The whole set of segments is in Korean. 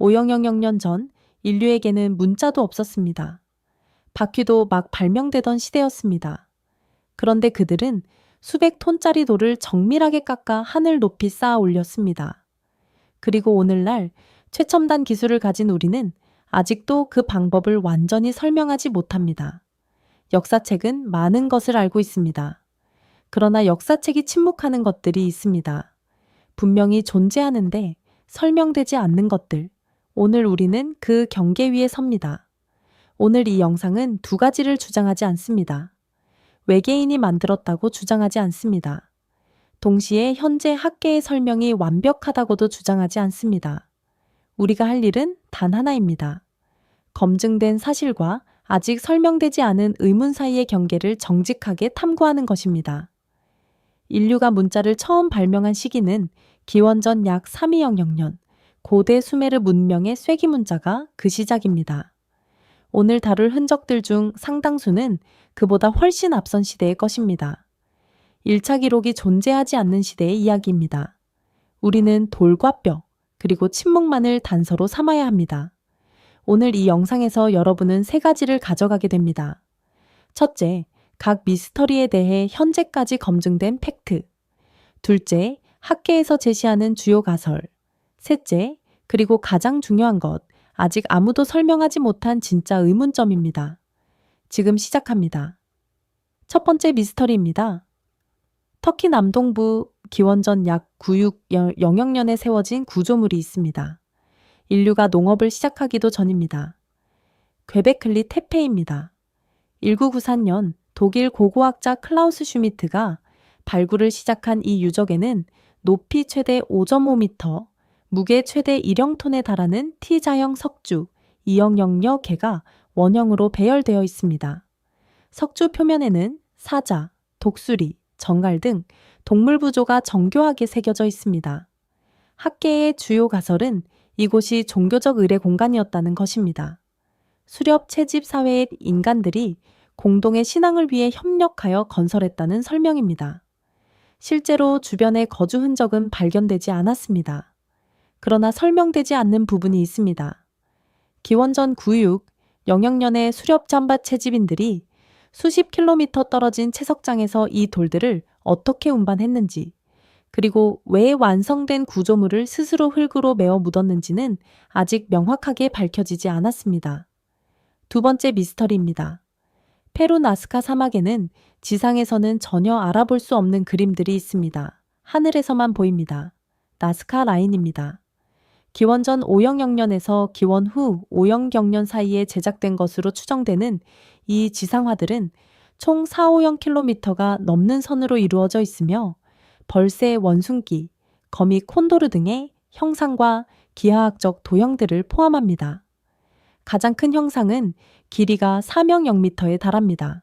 500년 전 인류에게는 문자도 없었습니다. 바퀴도 막 발명되던 시대였습니다. 그런데 그들은 수백 톤짜리 돌을 정밀하게 깎아 하늘 높이 쌓아 올렸습니다. 그리고 오늘날 최첨단 기술을 가진 우리는 아직도 그 방법을 완전히 설명하지 못합니다. 역사책은 많은 것을 알고 있습니다. 그러나 역사책이 침묵하는 것들이 있습니다. 분명히 존재하는데 설명되지 않는 것들. 오늘 우리는 그 경계 위에 섭니다. 오늘 이 영상은 두 가지를 주장하지 않습니다. 외계인이 만들었다고 주장하지 않습니다. 동시에 현재 학계의 설명이 완벽하다고도 주장하지 않습니다. 우리가 할 일은 단 하나입니다. 검증된 사실과 아직 설명되지 않은 의문 사이의 경계를 정직하게 탐구하는 것입니다. 인류가 문자를 처음 발명한 시기는 기원전 약 3200년, 고대 수메르 문명의 쐐기 문자가 그 시작입니다. 오늘 다룰 흔적들 중 상당수는 그보다 훨씬 앞선 시대의 것입니다. 1차 기록이 존재하지 않는 시대의 이야기입니다. 우리는 돌과 뼈, 그리고 침묵만을 단서로 삼아야 합니다. 오늘 이 영상에서 여러분은 세 가지를 가져가게 됩니다. 첫째, 각 미스터리에 대해 현재까지 검증된 팩트. 둘째, 학계에서 제시하는 주요 가설. 셋째, 그리고 가장 중요한 것, 아직 아무도 설명하지 못한 진짜 의문점입니다. 지금 시작합니다. 첫 번째 미스터리입니다. 터키 남동부 기원전 약 9600년에 세워진 구조물이 있습니다. 인류가 농업을 시작하기도 전입니다. 괴베클리 테페입니다. 1994년 독일 고고학자 클라우스 슈미트가 발굴을 시작한 이 유적에는 높이 최대 5.5m, 무게 최대 1영톤에 달하는 T자형 석주 200여 개가 원형으로 배열되어 있습니다. 석주 표면에는 사자, 독수리, 정갈 등 동물 부조가 정교하게 새겨져 있습니다. 학계의 주요 가설은 이곳이 종교적 의례 공간이었다는 것입니다. 수렵 채집 사회의 인간들이 공동의 신앙을 위해 협력하여 건설했다는 설명입니다. 실제로 주변의 거주 흔적은 발견되지 않았습니다. 그러나 설명되지 않는 부분이 있습니다. 기원전 9600년의 수렵 잠바 채집인들이 수십 킬로미터 떨어진 채석장에서 이 돌들을 어떻게 운반했는지, 그리고 왜 완성된 구조물을 스스로 흙으로 메어 묻었는지는 아직 명확하게 밝혀지지 않았습니다. 두 번째 미스터리입니다. 페루 나스카 사막에는 지상에서는 전혀 알아볼 수 없는 그림들이 있습니다. 하늘에서만 보입니다. 나스카 라인입니다. 기원전 500년에서 기원 후 500년 사이에 제작된 것으로 추정되는 이 지상화들은 총 4-5km가 넘는 선으로 이루어져 있으며 벌새 원숭기, 거미 콘도르 등의 형상과 기하학적 도형들을 포함합니다. 가장 큰 형상은 길이가 400m에 달합니다.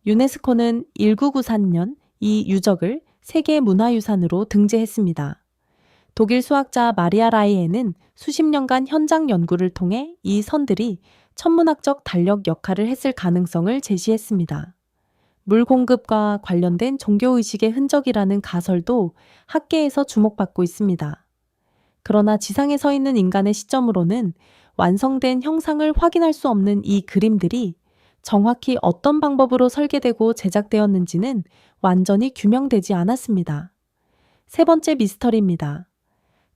유네스코는 1994년 이 유적을 세계문화유산으로 등재했습니다. 독일 수학자 마리아 라이에는 수십 년간 현장 연구를 통해 이 선들이 천문학적 달력 역할을 했을 가능성을 제시했습니다. 물 공급과 관련된 종교의식의 흔적이라는 가설도 학계에서 주목받고 있습니다. 그러나 지상에 서 있는 인간의 시점으로는 완성된 형상을 확인할 수 없는 이 그림들이 정확히 어떤 방법으로 설계되고 제작되었는지는 완전히 규명되지 않았습니다. 세 번째 미스터리입니다.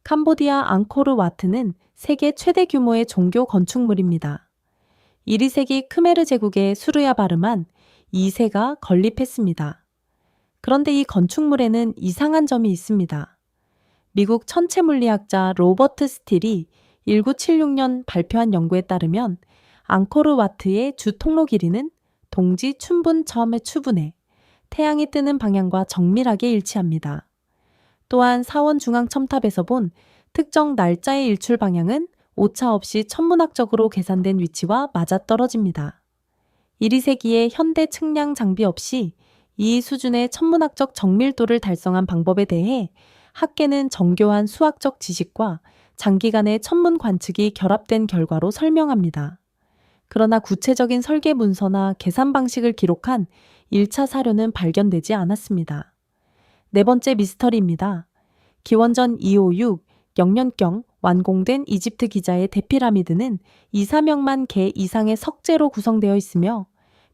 캄보디아 앙코르와트는 세계 최대 규모의 종교 건축물입니다. 1세기 크메르 제국의 수르야바르만 2세가 건립했습니다. 그런데 이 건축물에는 이상한 점이 있습니다. 미국 천체물리학자 로버트 스틸이 1976년 발표한 연구에 따르면 앙코르와트의 주 통로 길이는 동지 춘분 점의 추분에 태양이 뜨는 방향과 정밀하게 일치합니다. 또한 사원 중앙 첨탑에서 본 특정 날짜의 일출 방향은 오차 없이 천문학적으로 계산된 위치와 맞아떨어집니다. 12세기에 현대 측량 장비 없이 이 수준의 천문학적 정밀도를 달성한 방법에 대해 학계는 정교한 수학적 지식과 장기간의 천문 관측이 결합된 결과로 설명합니다. 그러나 구체적인 설계 문서나 계산 방식을 기록한 1차 사료는 발견되지 않았습니다. 네 번째 미스터리입니다. 기원전 256 영년경 완공된 이집트 기자의 대피라미드는 2, 300만 개 이상의 석재로 구성되어 있으며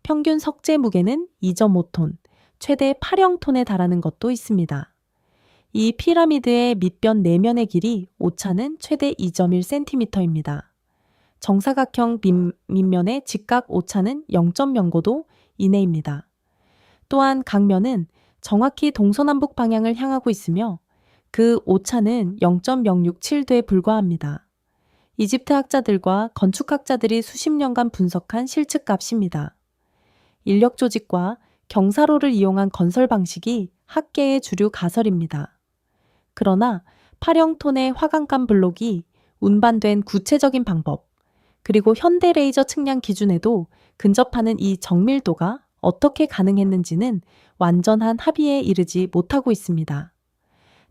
평균 석재 무게는 2.5톤, 최대 8형톤에 달하는 것도 있습니다. 이 피라미드의 밑변 내면의 길이 오차는 최대 2.1cm입니다. 정사각형 밑면의 직각 오차는 0.09도 이내입니다. 또한 각면은 정확히 동서남북 방향을 향하고 있으며 그 오차는 0.067도에 불과합니다. 이집트 학자들과 건축학자들이 수십 년간 분석한 실측값입니다. 인력 조직과 경사로를 이용한 건설 방식이 학계의 주류 가설입니다. 그러나 8형톤의 화강간 블록이 운반된 구체적인 방법, 그리고 현대 레이저 측량 기준에도 근접하는 이 정밀도가 어떻게 가능했는지는 완전한 합의에 이르지 못하고 있습니다.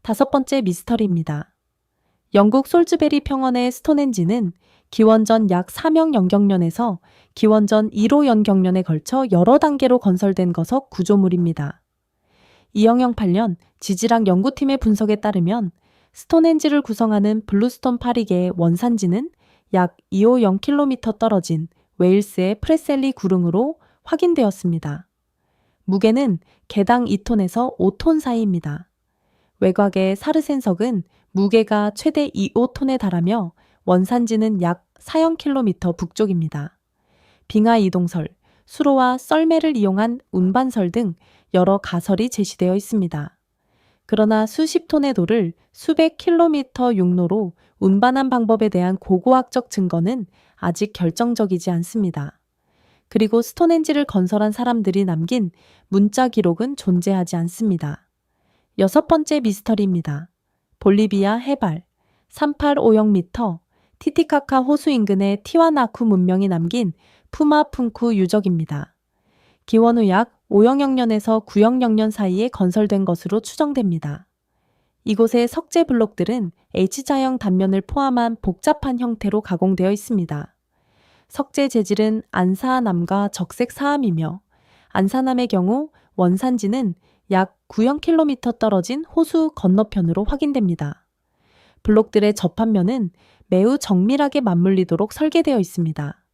5번째 미스터리입니다. 영국 솔즈베리 평원의 스톤헨지는 기원전 약 4명 영경년에서 기원전 1호 연경년에 걸쳐 여러 단계로 건설된 거석 구조물입니다. 2008년 지질학 연구팀의 분석에 따르면 스톤헨지를 구성하는 블루스톤 파리계의 원산지는 약 250km 떨어진 웨일스의 프레셀리 구릉으로 확인되었습니다. 무게는 개당 2톤에서 5톤 사이입니다. 외곽의 사르센석은 무게가 최대 25톤에 달하며 원산지는 약 4km 북쪽입니다. 빙하 이동설, 수로와 썰매를 이용한 운반설 등 여러 가설이 제시되어 있습니다. 그러나 수십 톤의 돌을 수백 킬로미터 육로로 운반한 방법에 대한 고고학적 증거는 아직 결정적이지 않습니다. 그리고 스톤헨지를 건설한 사람들이 남긴 문자 기록은 존재하지 않습니다. 6번째 미스터리입니다. 볼리비아 해발 3850m 티티카카 호수 인근의 티와나쿠 문명이 남긴 푸마풍쿠 유적입니다. 기원 후 약 5영영년에서 9영영년 사이에 건설된 것으로 추정됩니다. 이곳의 석재 블록들은 H자형 단면을 포함한 복잡한 형태로 가공되어 있습니다. 석재 재질은 안사암과 적색사암이며 안사암의 경우 원산지는 약 9km 떨어진 호수 건너편으로 확인됩니다. 블록들의 접합면은 매우 정밀하게 맞물리도록 설계되어 있습니다.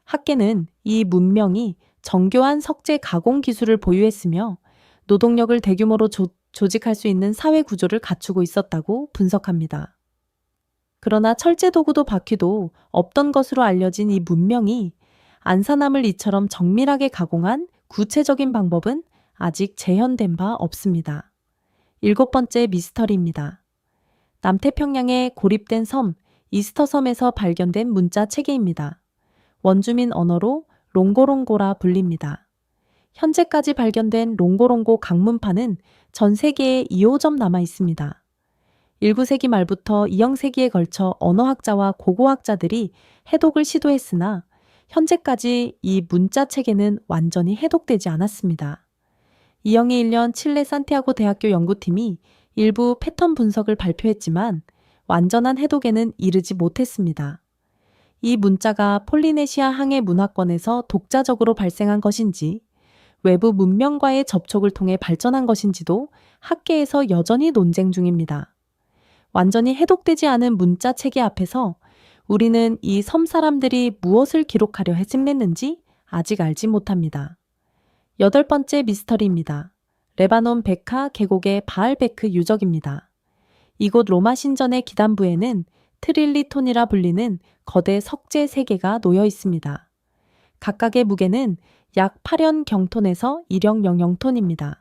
학계는 이 문명이 정교한 석재 가공 기술을 보유했으며 노동력을 대규모로 조직할 수 있는 사회 구조를 갖추고 있었다고 분석합니다. 그러나 철제 도구도 바퀴도 없던 것으로 알려진 이 문명이 안산암을 이처럼 정밀하게 가공한 구체적인 방법은 아직 재현된 바 없습니다. 7번째 미스터리입니다. 남태평양의 고립된 섬 이스터섬에서 발견된 문자 체계입니다. 원주민 언어로 롱고롱고라 불립니다. 현재까지 발견된 롱고롱고 강문판은 전 세계에 2호점 남아 있습니다. 19세기 말부터 20세기에 걸쳐 언어학자와 고고학자들이 해독을 시도했으나 현재까지 이 문자 체계는 완전히 해독되지 않았습니다. 2021년 칠레 산티아고 대학교 연구팀이 일부 패턴 분석을 발표했지만 완전한 해독에는 이르지 못했습니다. 이 문자가 폴리네시아 항해 문화권에서 독자적으로 발생한 것인지 외부 문명과의 접촉을 통해 발전한 것인지도 학계에서 여전히 논쟁 중입니다. 완전히 해독되지 않은 문자 체계 앞에서 우리는 이 섬 사람들이 무엇을 기록하려 해집냈는지 아직 알지 못합니다. 8번째 미스터리입니다. 레바논 베카 계곡의 바알베크 유적입니다. 이곳 로마 신전의 기단부에는 트릴리톤이라 불리는 거대 석재 3개가 놓여 있습니다. 각각의 무게는 약 8연경톤에서 1.00톤입니다.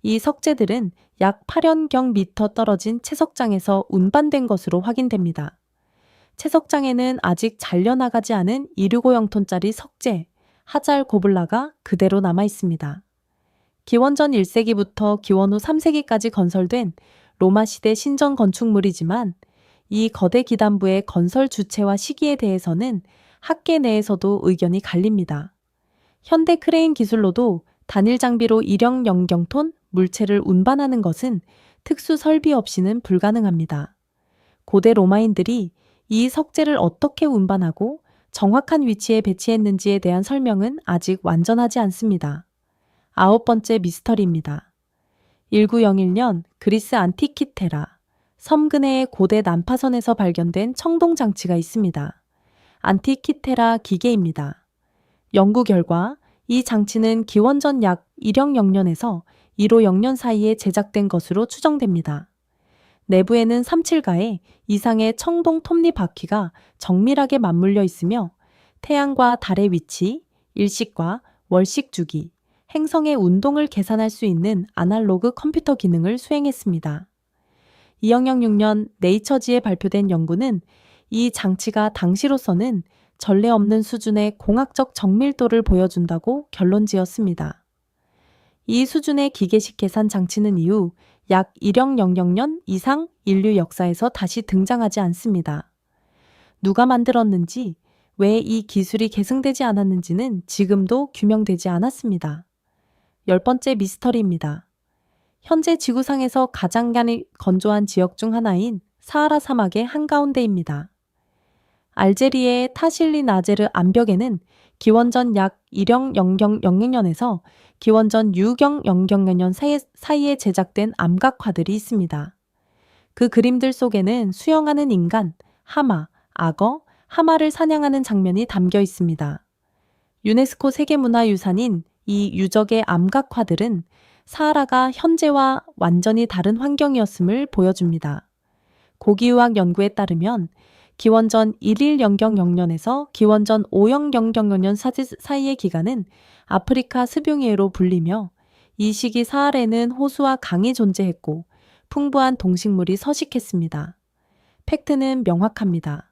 이 석재들은 약 8연경미터 떨어진 채석장에서 운반된 것으로 확인됩니다. 채석장에는 아직 잘려나가지 않은 265영톤짜리 석재, 하잘 고블라가 그대로 남아 있습니다. 기원전 1세기부터 기원 후 3세기까지 건설된 로마 시대 신전 건축물이지만 이 거대 기단부의 건설 주체와 시기에 대해서는 학계 내에서도 의견이 갈립니다. 현대 크레인 기술로도 단일 장비로 1.00톤 물체를 운반하는 것은 특수 설비 없이는 불가능합니다. 고대 로마인들이 이 석재를 어떻게 운반하고 정확한 위치에 배치했는지에 대한 설명은 아직 완전하지 않습니다. 9번째 미스터리입니다. 1901년 그리스 안티키테라, 섬 근해의 고대 난파선에서 발견된 청동 장치가 있습니다. 안티키테라 기계입니다. 연구 결과 이 장치는 기원전 약 1억 0년에서 1호 0년 사이에 제작된 것으로 추정됩니다. 내부에는 37가의 이상의 청동 톱니 바퀴가 정밀하게 맞물려 있으며 태양과 달의 위치, 일식과 월식 주기, 행성의 운동을 계산할 수 있는 아날로그 컴퓨터 기능을 수행했습니다. 2006년 네이처지에 발표된 연구는 이 장치가 당시로서는 전례 없는 수준의 공학적 정밀도를 보여준다고 결론지었습니다. 이 수준의 기계식 계산 장치는 이후 약 1억 00년 이상 인류 역사에서 다시 등장하지 않습니다. 누가 만들었는지, 왜 이 기술이 계승되지 않았는지는 지금도 규명되지 않았습니다. 10번째 미스터리입니다. 현재 지구상에서 가장 건조한 지역 중 하나인 사하라 사막의 한가운데입니다. 알제리의 타실리 나제르 암벽에는 기원전 약 1억 0000년에서 기원전 6억 0000년 사이에 제작된 암각화들이 있습니다. 그 그림들 속에는 수영하는 인간, 하마, 악어, 하마를 사냥하는 장면이 담겨 있습니다. 유네스코 세계문화유산인 이 유적의 암각화들은 사하라가 현재와 완전히 다른 환경이었음을 보여줍니다. 고기유학 연구에 따르면 기원전 1100년에서 기원전 5000년 사이의 기간은 아프리카 습용예로 불리며 이 시기 사하라에는 호수와 강이 존재했고 풍부한 동식물이 서식했습니다. 팩트는 명확합니다.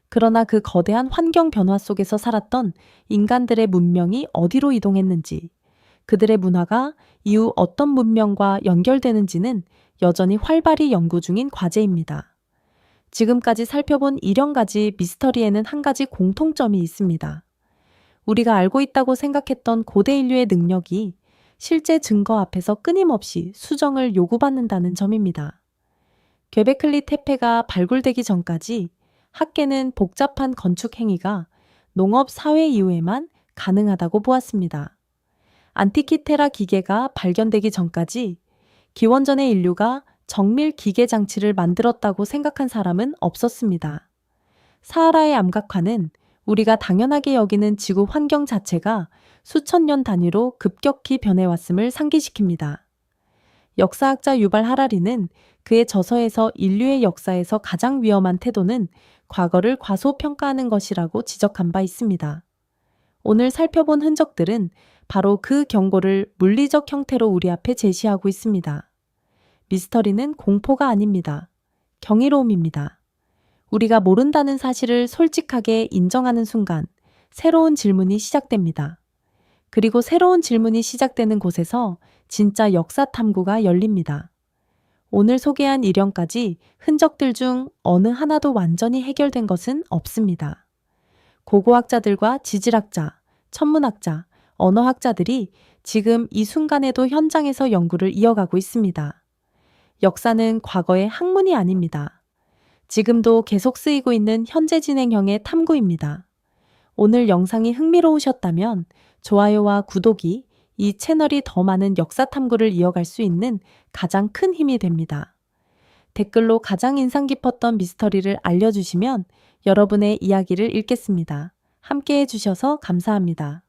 그러나 그 거대한 환경 변화 속에서 살았던 인간들의 문명이 어디로 이동했는지, 그들의 문화가 이후 어떤 문명과 연결되는지는 여전히 활발히 연구 중인 과제입니다. 지금까지 살펴본 1형가지 미스터리에는 한 가지 공통점이 있습니다. 우리가 알고 있다고 생각했던 고대 인류의 능력이 실제 증거 앞에서 끊임없이 수정을 요구받는다는 점입니다. göbekli tepe가 발굴되기 전까지 학계는 복잡한 건축 행위가 농업 사회 이후에만 가능하다고 보았습니다. 안티키테라 기계가 발견되기 전까지 기원전의 인류가 정밀 기계 장치를 만들었다고 생각한 사람은 없었습니다. 사하라의 암각화는 우리가 당연하게 여기는 지구 환경 자체가 수천 년 단위로 급격히 변해왔음을 상기시킵니다. 역사학자 유발 하라리는 그의 저서에서 인류의 역사에서 가장 위험한 태도는 과거를 과소평가하는 것이라고 지적한 바 있습니다. 오늘 살펴본 흔적들은 바로 그 경고를 물리적 형태로 우리 앞에 제시하고 있습니다. 미스터리는 공포가 아닙니다. 경이로움입니다. 우리가 모른다는 사실을 솔직하게 인정하는 순간 새로운 질문이 시작됩니다. 그리고 새로운 질문이 시작되는 곳에서 진짜 역사 탐구가 열립니다. 오늘 소개한 일형까지 흔적들 중 어느 하나도 완전히 해결된 것은 없습니다. 고고학자들과 지질학자, 천문학자, 언어학자들이 지금 이 순간에도 현장에서 연구를 이어가고 있습니다. 역사는 과거의 학문이 아닙니다. 지금도 계속 쓰이고 있는 현재 진행형의 탐구입니다. 오늘 영상이 흥미로우셨다면 좋아요와 구독이 이 채널이 더 많은 역사 탐구를 이어갈 수 있는 가장 큰 힘이 됩니다. 댓글로 가장 인상 깊었던 미스터리를 알려주시면 여러분의 이야기를 읽겠습니다. 함께 해주셔서 감사합니다.